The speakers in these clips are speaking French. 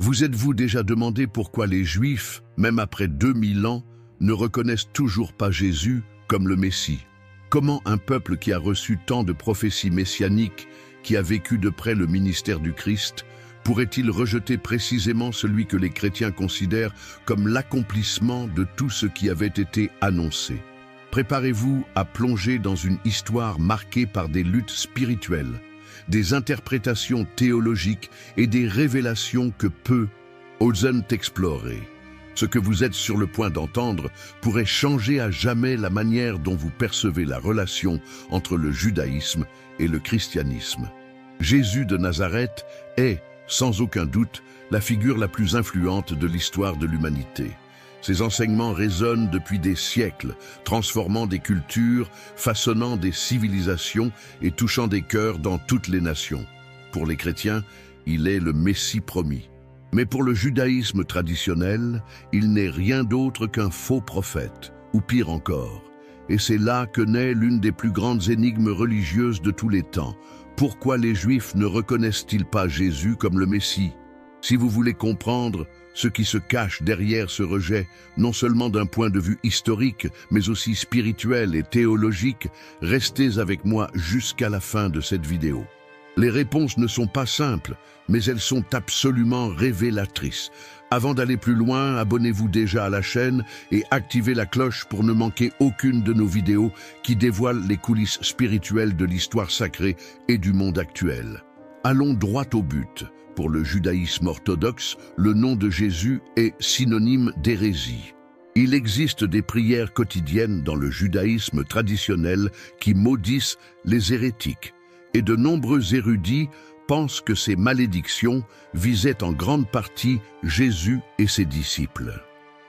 Vous êtes-vous déjà demandé pourquoi les Juifs, même après 2000 ans, ne reconnaissent toujours pas Jésus comme le Messie? Comment un peuple qui a reçu tant de prophéties messianiques, qui a vécu de près le ministère du Christ, pourrait-il rejeter précisément celui que les chrétiens considèrent comme l'accomplissement de tout ce qui avait été annoncé? Préparez-vous à plonger dans une histoire marquée par des luttes spirituelles, des interprétations théologiques et des révélations que peu osent explorer. Ce que vous êtes sur le point d'entendre pourrait changer à jamais la manière dont vous percevez la relation entre le judaïsme et le christianisme. Jésus de Nazareth est, sans aucun doute, la figure la plus influente de l'histoire de l'humanité. Ses enseignements résonnent depuis des siècles, transformant des cultures, façonnant des civilisations et touchant des cœurs dans toutes les nations. Pour les chrétiens, il est le Messie promis. Mais pour le judaïsme traditionnel, il n'est rien d'autre qu'un faux prophète, ou pire encore. Et c'est là que naît l'une des plus grandes énigmes religieuses de tous les temps. Pourquoi les Juifs ne reconnaissent-ils pas Jésus comme le Messie? Si vous voulez comprendre ce qui se cache derrière ce rejet, non seulement d'un point de vue historique, mais aussi spirituel et théologique, restez avec moi jusqu'à la fin de cette vidéo. Les réponses ne sont pas simples, mais elles sont absolument révélatrices. Avant d'aller plus loin, abonnez-vous déjà à la chaîne et activez la cloche pour ne manquer aucune de nos vidéos qui dévoilent les coulisses spirituelles de l'histoire sacrée et du monde actuel. Allons droit au but. Pour le judaïsme orthodoxe, le nom de Jésus est synonyme d'hérésie. Il existe des prières quotidiennes dans le judaïsme traditionnel qui maudissent les hérétiques. Et de nombreux érudits pensent que ces malédictions visaient en grande partie Jésus et ses disciples.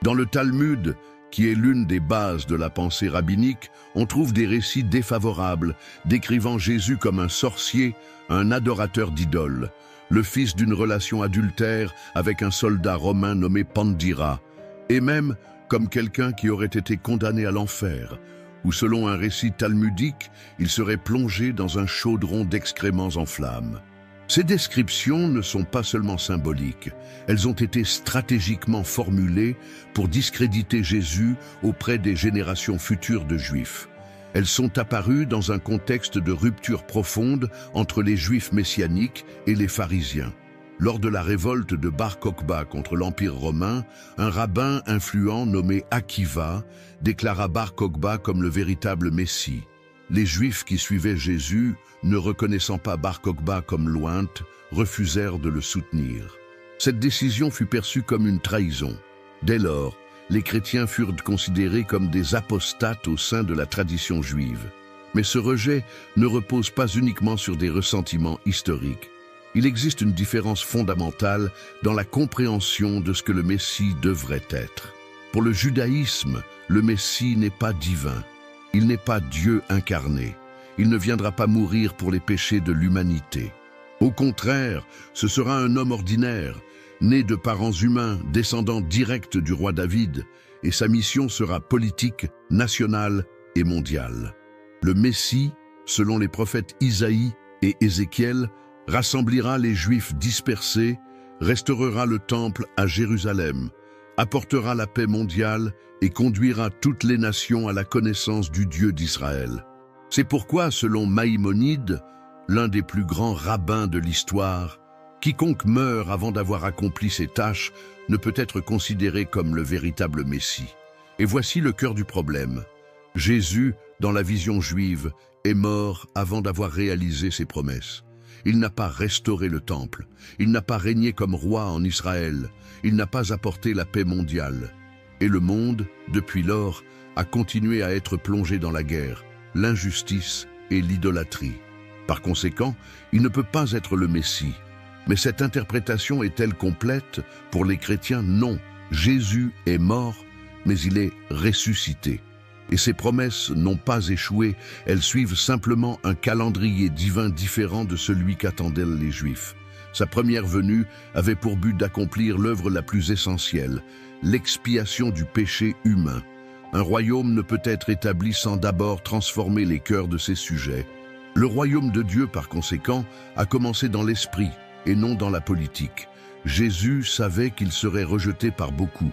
Dans le Talmud, qui est l'une des bases de la pensée rabbinique, on trouve des récits défavorables, décrivant Jésus comme un sorcier, un adorateur d'idoles, le fils d'une relation adultère avec un soldat romain nommé Pandira, et même comme quelqu'un qui aurait été condamné à l'enfer, où selon un récit talmudique, il serait plongé dans un chaudron d'excréments en flammes. Ces descriptions ne sont pas seulement symboliques, elles ont été stratégiquement formulées pour discréditer Jésus auprès des générations futures de Juifs. Elles sont apparues dans un contexte de rupture profonde entre les Juifs messianiques et les pharisiens. Lors de la révolte de Bar Kokhba contre l'Empire romain, un rabbin influent nommé Akiva déclara Bar Kokhba comme le véritable Messie. Les Juifs qui suivaient Jésus, ne reconnaissant pas Bar Kokhba comme l'ointe, refusèrent de le soutenir. Cette décision fut perçue comme une trahison. Dès lors, les chrétiens furent considérés comme des apostates au sein de la tradition juive. Mais ce rejet ne repose pas uniquement sur des ressentiments historiques. Il existe une différence fondamentale dans la compréhension de ce que le Messie devrait être. Pour le judaïsme, le Messie n'est pas divin. Il n'est pas Dieu incarné. Il ne viendra pas mourir pour les péchés de l'humanité. Au contraire, ce sera un homme ordinaire, né de parents humains, descendant direct du roi David, et sa mission sera politique, nationale et mondiale. Le Messie, selon les prophètes Isaïe et Ézéchiel, rassemblera les Juifs dispersés, restaurera le temple à Jérusalem, apportera la paix mondiale et conduira toutes les nations à la connaissance du Dieu d'Israël. C'est pourquoi, selon Maïmonide, l'un des plus grands rabbins de l'histoire, quiconque meurt avant d'avoir accompli ses tâches ne peut être considéré comme le véritable Messie. Et voici le cœur du problème. Jésus, dans la vision juive, est mort avant d'avoir réalisé ses promesses. Il n'a pas restauré le temple, il n'a pas régné comme roi en Israël, il n'a pas apporté la paix mondiale. Et le monde, depuis lors, a continué à être plongé dans la guerre, l'injustice et l'idolâtrie. Par conséquent, il ne peut pas être le Messie. Mais cette interprétation est-elle complète? Pour les chrétiens, non. Jésus est mort, mais il est ressuscité. Et ses promesses n'ont pas échoué, elles suivent simplement un calendrier divin différent de celui qu'attendaient les Juifs. Sa première venue avait pour but d'accomplir l'œuvre la plus essentielle, l'expiation du péché humain. Un royaume ne peut être établi sans d'abord transformer les cœurs de ses sujets. Le royaume de Dieu, par conséquent, a commencé dans l'esprit et non dans la politique. Jésus savait qu'il serait rejeté par beaucoup.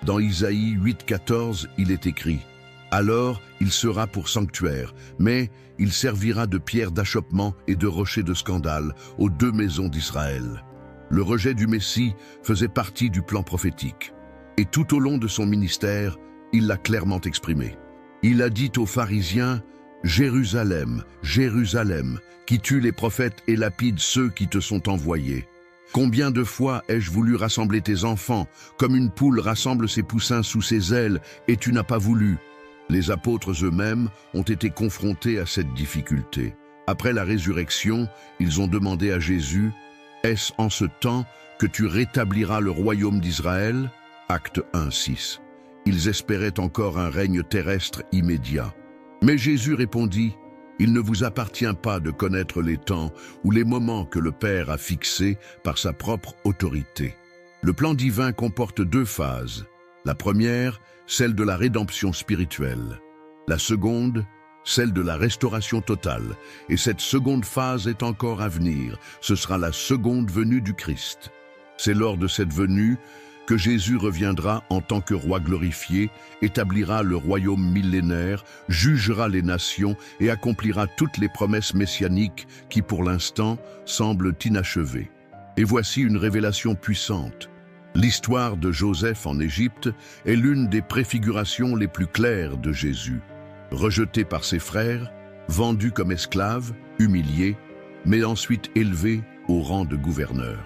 Dans Isaïe 8,14, il est écrit « Alors il sera pour sanctuaire, mais il servira de pierre d'achoppement et de rocher de scandale aux deux maisons d'Israël. » Le rejet du Messie faisait partie du plan prophétique. Et tout au long de son ministère, il l'a clairement exprimé. Il a dit aux pharisiens « Jérusalem, Jérusalem, qui tue les prophètes et lapide ceux qui te sont envoyés. Combien de fois ai-je voulu rassembler tes enfants, comme une poule rassemble ses poussins sous ses ailes, et tu n'as pas voulu ?» Les apôtres eux-mêmes ont été confrontés à cette difficulté. Après la résurrection, ils ont demandé à Jésus « Est-ce en ce temps que tu rétabliras le royaume d'Israël ?» Acte 1,6. Ils espéraient encore un règne terrestre immédiat. Mais Jésus répondit « Il ne vous appartient pas de connaître les temps ou les moments que le Père a fixés par sa propre autorité. » Le plan divin comporte deux phases. La première, celle de la rédemption spirituelle. La seconde, celle de la restauration totale. Et cette seconde phase est encore à venir. Ce sera la seconde venue du Christ. C'est lors de cette venue que Jésus reviendra en tant que roi glorifié, établira le royaume millénaire, jugera les nations et accomplira toutes les promesses messianiques qui, pour l'instant, semblent inachevées. Et voici une révélation puissante. L'histoire de Joseph en Égypte est l'une des préfigurations les plus claires de Jésus. Rejeté par ses frères, vendu comme esclave, humilié, mais ensuite élevé au rang de gouverneur.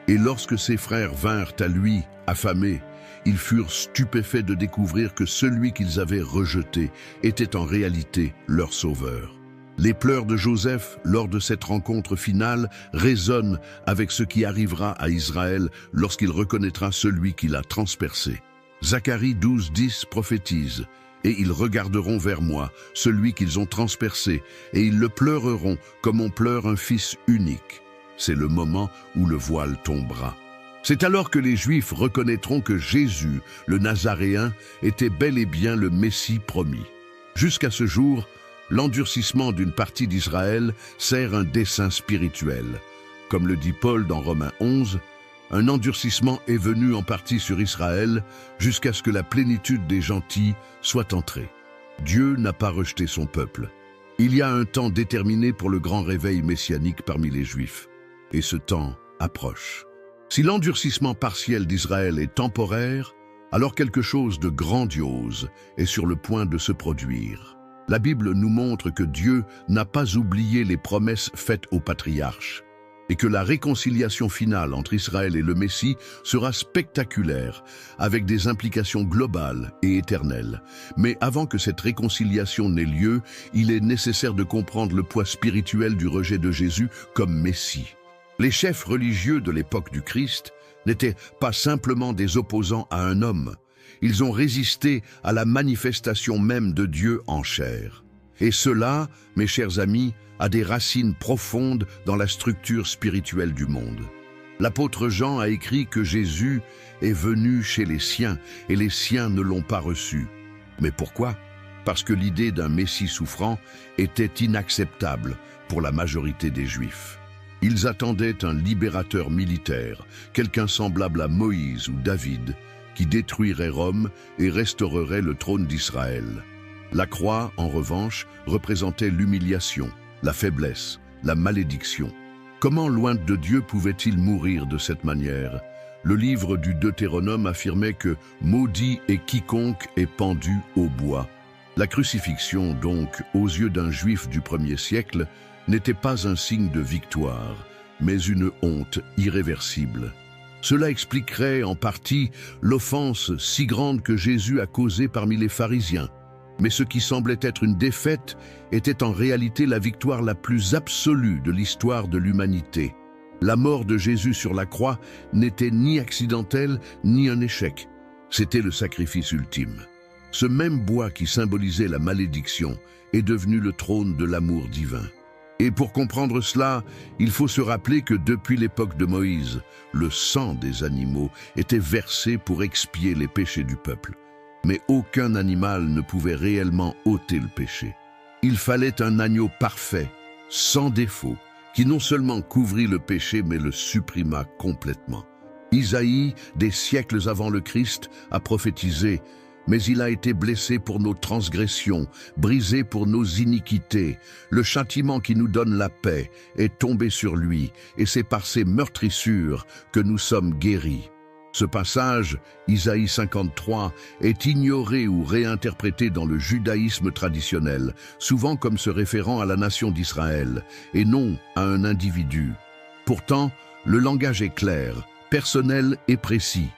Et lorsque ses frères vinrent à lui, affamés, ils furent stupéfaits de découvrir que celui qu'ils avaient rejeté était en réalité leur sauveur. Les pleurs de Joseph lors de cette rencontre finale résonnent avec ce qui arrivera à Israël lorsqu'il reconnaîtra celui qui l'a transpercé. Zacharie 12,10 prophétise « Et ils regarderont vers moi, celui qu'ils ont transpercé, et ils le pleureront comme on pleure un fils unique. » C'est le moment où le voile tombera. C'est alors que les Juifs reconnaîtront que Jésus, le Nazaréen, était bel et bien le Messie promis. Jusqu'à ce jour, l'endurcissement d'une partie d'Israël sert un dessein spirituel. Comme le dit Paul dans Romains 11, un endurcissement est venu en partie sur Israël jusqu'à ce que la plénitude des gentils soit entrée. Dieu n'a pas rejeté son peuple. Il y a un temps déterminé pour le grand réveil messianique parmi les Juifs. Et ce temps approche. Si l'endurcissement partiel d'Israël est temporaire, alors quelque chose de grandiose est sur le point de se produire. La Bible nous montre que Dieu n'a pas oublié les promesses faites aux patriarches et que la réconciliation finale entre Israël et le Messie sera spectaculaire, avec des implications globales et éternelles. Mais avant que cette réconciliation n'ait lieu, il est nécessaire de comprendre le poids spirituel du rejet de Jésus comme Messie. Les chefs religieux de l'époque du Christ n'étaient pas simplement des opposants à un homme. Ils ont résisté à la manifestation même de Dieu en chair. Et cela, mes chers amis, a des racines profondes dans la structure spirituelle du monde. L'apôtre Jean a écrit que Jésus est venu chez les siens et les siens ne l'ont pas reçu. Mais pourquoi? Parce que l'idée d'un Messie souffrant était inacceptable pour la majorité des Juifs. Ils attendaient un libérateur militaire, quelqu'un semblable à Moïse ou David, qui détruirait Rome et restaurerait le trône d'Israël. La croix, en revanche, représentait l'humiliation, la faiblesse, la malédiction. Comment loin de Dieu pouvait-il mourir de cette manière? Le livre du Deutéronome affirmait que « maudit est quiconque est pendu au bois ». La crucifixion, donc, aux yeux d'un juif du 1er siècle, n'était pas un signe de victoire, mais une honte irréversible. Cela expliquerait en partie l'offense si grande que Jésus a causée parmi les pharisiens. Mais ce qui semblait être une défaite était en réalité la victoire la plus absolue de l'histoire de l'humanité. La mort de Jésus sur la croix n'était ni accidentelle ni un échec. C'était le sacrifice ultime. Ce même bois qui symbolisait la malédiction est devenu le trône de l'amour divin. Et pour comprendre cela, il faut se rappeler que depuis l'époque de Moïse, le sang des animaux était versé pour expier les péchés du peuple. Mais aucun animal ne pouvait réellement ôter le péché. Il fallait un agneau parfait, sans défaut, qui non seulement couvrit le péché mais le supprima complètement. Isaïe, des siècles avant le Christ, a prophétisé « Mais il a été blessé pour nos transgressions, brisé pour nos iniquités. Le châtiment qui nous donne la paix est tombé sur lui, et c'est par ses meurtrissures que nous sommes guéris. » Ce passage, Isaïe 53, est ignoré ou réinterprété dans le judaïsme traditionnel, souvent comme se référant à la nation d'Israël, et non à un individu. Pourtant, le langage est clair, personnel et précis.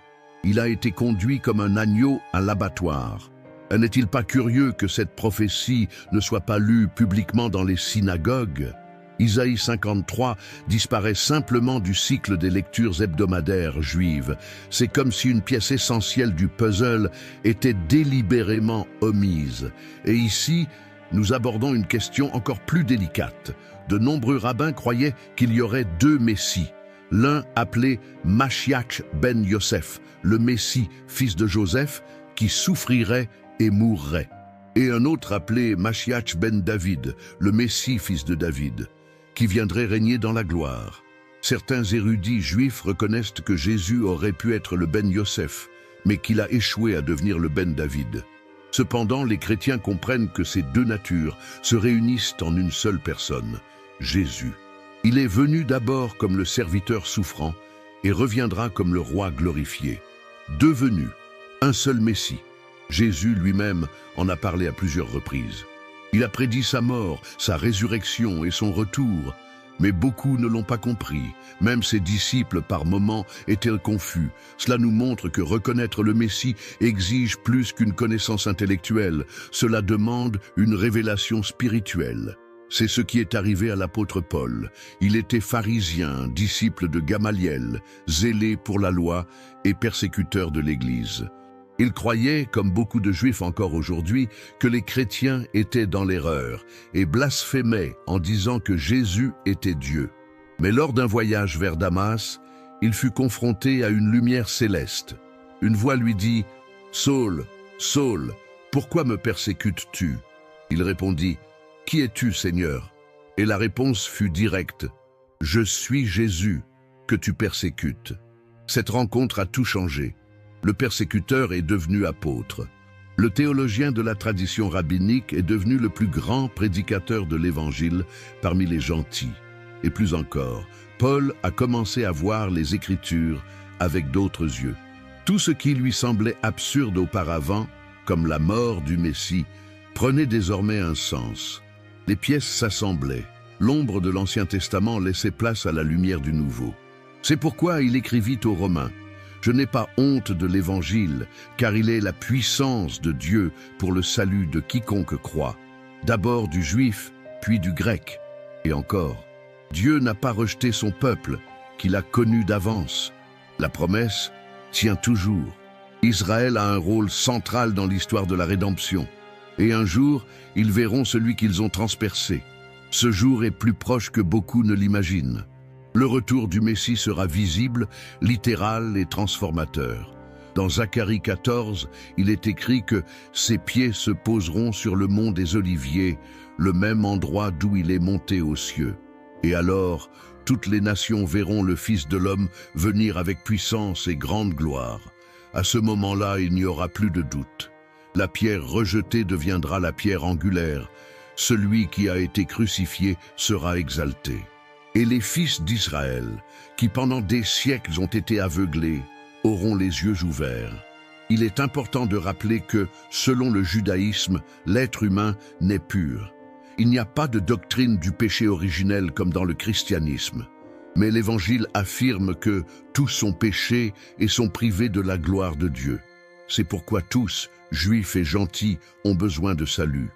Il a été conduit comme un agneau à l'abattoir. N'est-il pas curieux que cette prophétie ne soit pas lue publiquement dans les synagogues? Isaïe 53 disparaît simplement du cycle des lectures hebdomadaires juives. C'est comme si une pièce essentielle du puzzle était délibérément omise. Et ici, nous abordons une question encore plus délicate. De nombreux rabbins croyaient qu'il y aurait deux messies. L'un appelé Mashiach ben Yosef, le Messie, fils de Joseph, qui souffrirait et mourrait. Et un autre appelé Mashiach ben David, le Messie, fils de David, qui viendrait régner dans la gloire. Certains érudits juifs reconnaissent que Jésus aurait pu être le ben Yosef, mais qu'il a échoué à devenir le ben David. Cependant, les chrétiens comprennent que ces deux natures se réunissent en une seule personne, Jésus. Il est venu d'abord comme le serviteur souffrant et reviendra comme le roi glorifié. Devenu un seul Messie, Jésus lui-même en a parlé à plusieurs reprises. Il a prédit sa mort, sa résurrection et son retour, mais beaucoup ne l'ont pas compris. Même ses disciples par moments étaient confus. Cela nous montre que reconnaître le Messie exige plus qu'une connaissance intellectuelle. Cela demande une révélation spirituelle. C'est ce qui est arrivé à l'apôtre Paul. Il était pharisien, disciple de Gamaliel, zélé pour la loi et persécuteur de l'Église. Il croyait, comme beaucoup de Juifs encore aujourd'hui, que les chrétiens étaient dans l'erreur et blasphémait en disant que Jésus était Dieu. Mais lors d'un voyage vers Damas, il fut confronté à une lumière céleste. Une voix lui dit « Saul, Saul, pourquoi me persécutes-tu » Il répondit « Qui es-tu, Seigneur » Et la réponse fut directe « Je suis Jésus, que tu persécutes. » Cette rencontre a tout changé. Le persécuteur est devenu apôtre. Le théologien de la tradition rabbinique est devenu le plus grand prédicateur de l'Évangile parmi les gentils. Et plus encore, Paul a commencé à voir les Écritures avec d'autres yeux. Tout ce qui lui semblait absurde auparavant, comme la mort du Messie, prenait désormais un sens. Les pièces s'assemblaient. L'ombre de l'Ancien Testament laissait place à la lumière du Nouveau. C'est pourquoi il écrivit aux Romains « Je n'ai pas honte de l'Évangile, car il est la puissance de Dieu pour le salut de quiconque croit, d'abord du Juif, puis du Grec. Et encore, Dieu n'a pas rejeté son peuple, qu'il a connu d'avance. La promesse tient toujours. Israël a un rôle central dans l'histoire de la rédemption. Et un jour, ils verront celui qu'ils ont transpercé. Ce jour est plus proche que beaucoup ne l'imaginent. Le retour du Messie sera visible, littéral et transformateur. Dans Zacharie 14, il est écrit que « ses pieds se poseront sur le mont des Oliviers, le même endroit d'où il est monté aux cieux. Et alors, toutes les nations verront le Fils de l'homme venir avec puissance et grande gloire. À ce moment-là, il n'y aura plus de doute. La pierre rejetée deviendra la pierre angulaire. Celui qui a été crucifié sera exalté. » Et les fils d'Israël, qui pendant des siècles ont été aveuglés, auront les yeux ouverts. Il est important de rappeler que, selon le judaïsme, l'être humain n'est pur. Il n'y a pas de doctrine du péché originel comme dans le christianisme. Mais l'Évangile affirme que tous sont péchés et sont privés de la gloire de Dieu. C'est pourquoi tous, juifs et gentils, ont besoin de salut.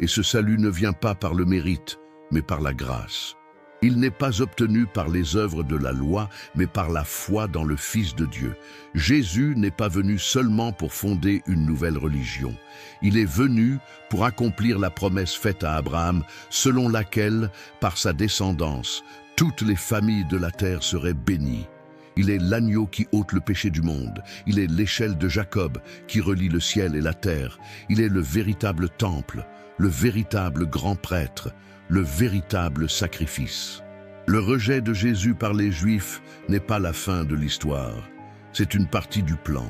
Et ce salut ne vient pas par le mérite, mais par la grâce. Il n'est pas obtenu par les œuvres de la loi, mais par la foi dans le Fils de Dieu. Jésus n'est pas venu seulement pour fonder une nouvelle religion. Il est venu pour accomplir la promesse faite à Abraham, selon laquelle, par sa descendance, toutes les familles de la terre seraient bénies. Il est l'agneau qui ôte le péché du monde. Il est l'échelle de Jacob qui relie le ciel et la terre. Il est le véritable temple, le véritable grand prêtre, le véritable sacrifice. Le rejet de Jésus par les Juifs n'est pas la fin de l'histoire. C'est une partie du plan.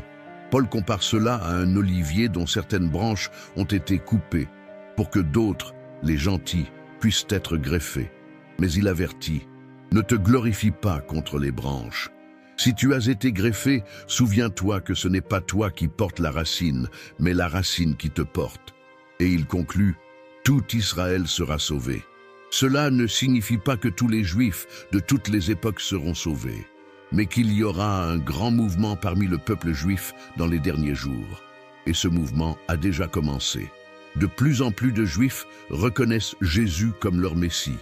Paul compare cela à un olivier dont certaines branches ont été coupées, pour que d'autres, les gentils, puissent être greffés. Mais il avertit, ne te glorifie pas contre les branches. Si tu as été greffé, souviens-toi que ce n'est pas toi qui portes la racine, mais la racine qui te porte. Et il conclut, tout Israël sera sauvé. Cela ne signifie pas que tous les Juifs de toutes les époques seront sauvés, mais qu'il y aura un grand mouvement parmi le peuple juif dans les derniers jours. Et ce mouvement a déjà commencé. De plus en plus de Juifs reconnaissent Jésus comme leur Messie.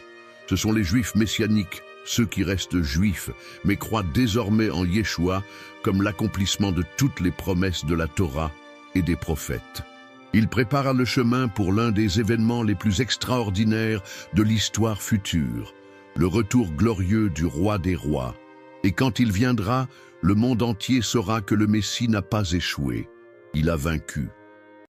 Ce sont les Juifs messianiques, ceux qui restent juifs, mais croient désormais en Yeshua comme l'accomplissement de toutes les promesses de la Torah et des prophètes. Il prépare le chemin pour l'un des événements les plus extraordinaires de l'histoire future, le retour glorieux du roi des rois. Et quand il viendra, le monde entier saura que le Messie n'a pas échoué. Il a vaincu.